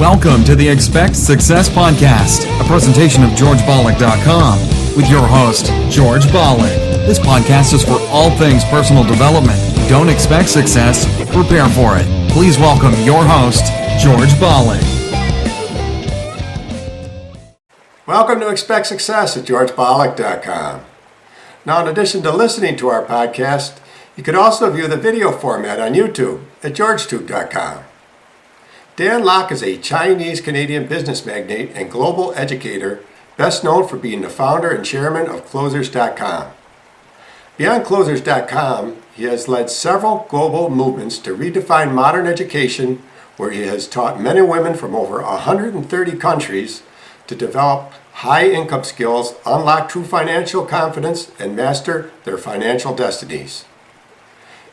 Welcome to the Expect Success Podcast, a presentation of GeorgeBollock.com with your host, George Bollock. This podcast is for all things personal development. Don't expect success, prepare for it. Please welcome your host, George Bollock. Welcome to Expect Success at GeorgeBollock.com. Now, in addition to listening to our podcast, you could also view the video format on YouTube at GeorgeTube.com. Dan Lok is a Chinese-Canadian business magnate and global educator, best known for being the founder and chairman of Closers.com. Beyond Closers.com, he has led several global movements to redefine modern education, where he has taught men and women from over 130 countries to develop high-income skills, unlock true financial confidence, and master their financial destinies.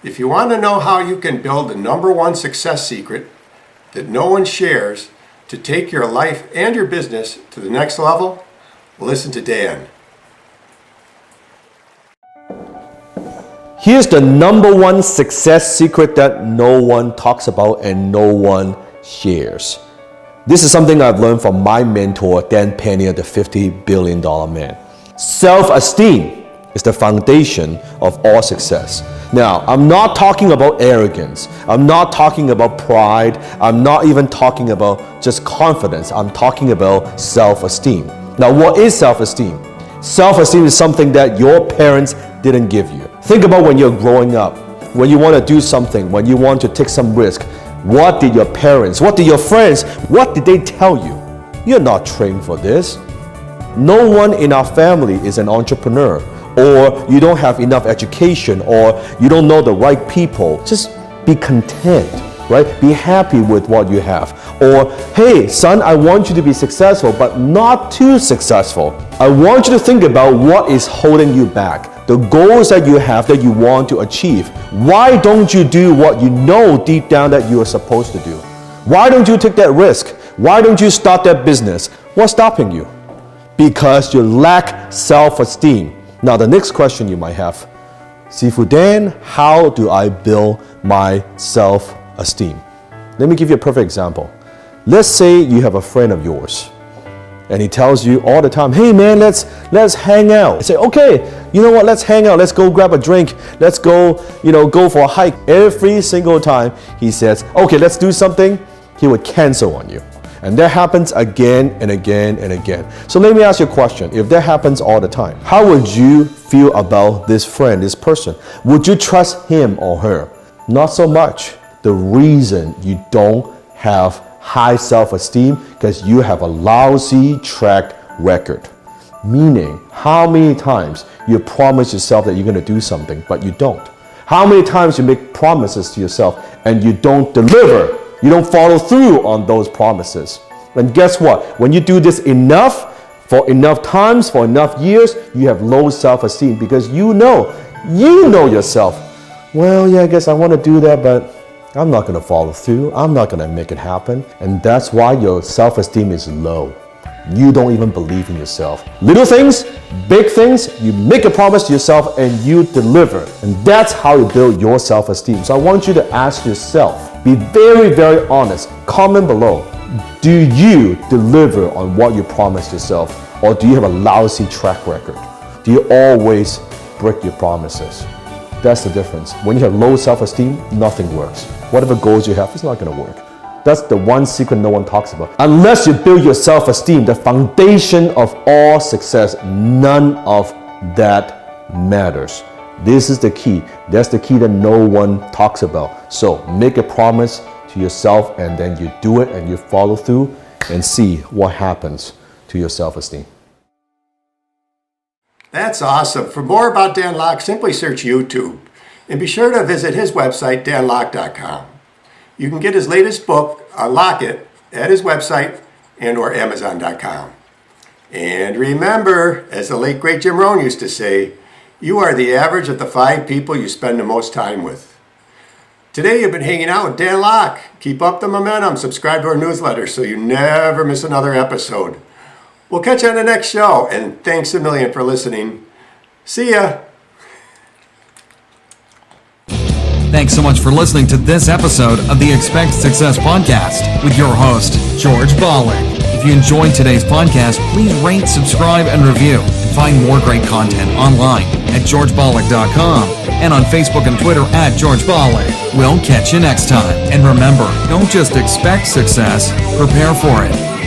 If you want to know how you can build the number one success secret that no one shares to take your life and your business to the next level, listen to Dan. Here's the number one success secret that no one talks about and no one shares. This is something I've learned from my mentor, Dan Pena, the $50 billion man. Self-esteem is the foundation of all success. Now, I'm not talking about arrogance. I'm not talking about pride. I'm not even talking about just confidence. I'm talking about self-esteem. Now, what is self-esteem? Self-esteem is something that your parents didn't give you. Think about when you're growing up, when you want to do something, when you want to take some risk. What did your parents, what did your friends, what did they tell you? You're not trained for this. No one in our family is an entrepreneur, or you don't have enough education, or you don't know the right people. Just be content, right? Be happy with what you have. Or, hey, son, I want you to be successful, but not too successful. I want you to think about what is holding you back, the goals that you have that you want to achieve. Why don't you do what you know deep down that you are supposed to do? Why don't you take that risk? Why don't you start that business? What's stopping you? Because you lack self-esteem. Now, the next question you might have, Sifu Dan, how do I build my self-esteem? Let me give you a perfect example. Let's say you have a friend of yours, and he tells you all the time, hey man, let's hang out. I say, okay, you know what, let's hang out, let's go grab a drink, let's go, go for a hike. Every single time he says, okay, let's do something, he would cancel on you. And that happens again and again and again. So let me ask you a question. If that happens all the time, how would you feel about this friend, this person? Would you trust him or her? Not so much. The reason you don't have high self-esteem because you have a lousy track record. Meaning, how many times you promise yourself that you're going to do something, but you don't? How many times you make promises to yourself and you don't deliver? You don't follow through on those promises. And guess what? When you do this enough, for enough times, for enough years, you have low self-esteem because you know yourself. Well, yeah, I guess I want to do that, but I'm not going to follow through. I'm not going to make it happen. And that's why your self-esteem is low. You don't even believe in yourself. Little things, big things, you make a promise to yourself and you deliver. And that's how you build your self-esteem. So I want you to ask yourself, be very, very honest. Comment below. Do you deliver on what you promised yourself? Or do you have a lousy track record? Do you always break your promises? That's the difference. When you have low self-esteem, nothing works. Whatever goals you have, it's not going to work. That's the one secret no one talks about. Unless you build your self-esteem, the foundation of all success, none of that matters. This is the key. That's the key that no one talks about. So make a promise to yourself and then you do it and you follow through and see what happens to your self-esteem. That's awesome. For more about Dan Lok, simply search YouTube. And be sure to visit his website, danlok.com. You can get his latest book, Unlock It, at his website and or amazon.com. And remember, as the late great Jim Rohn used to say, you are the average of the 5 people you spend the most time with. Today you've been hanging out with Dan Lok. Keep up the momentum. Subscribe to our newsletter so you never miss another episode. We'll catch you on the next show, and thanks a million for listening. See ya. Thanks so much for listening to this episode of the Expect Success Podcast with your host, George Bollick. If you enjoyed today's podcast, please rate, subscribe, and review. And find more great content online at georgebollick.com and on Facebook and Twitter at George Bollick. We'll catch you next time. And remember, don't just expect success, prepare for it.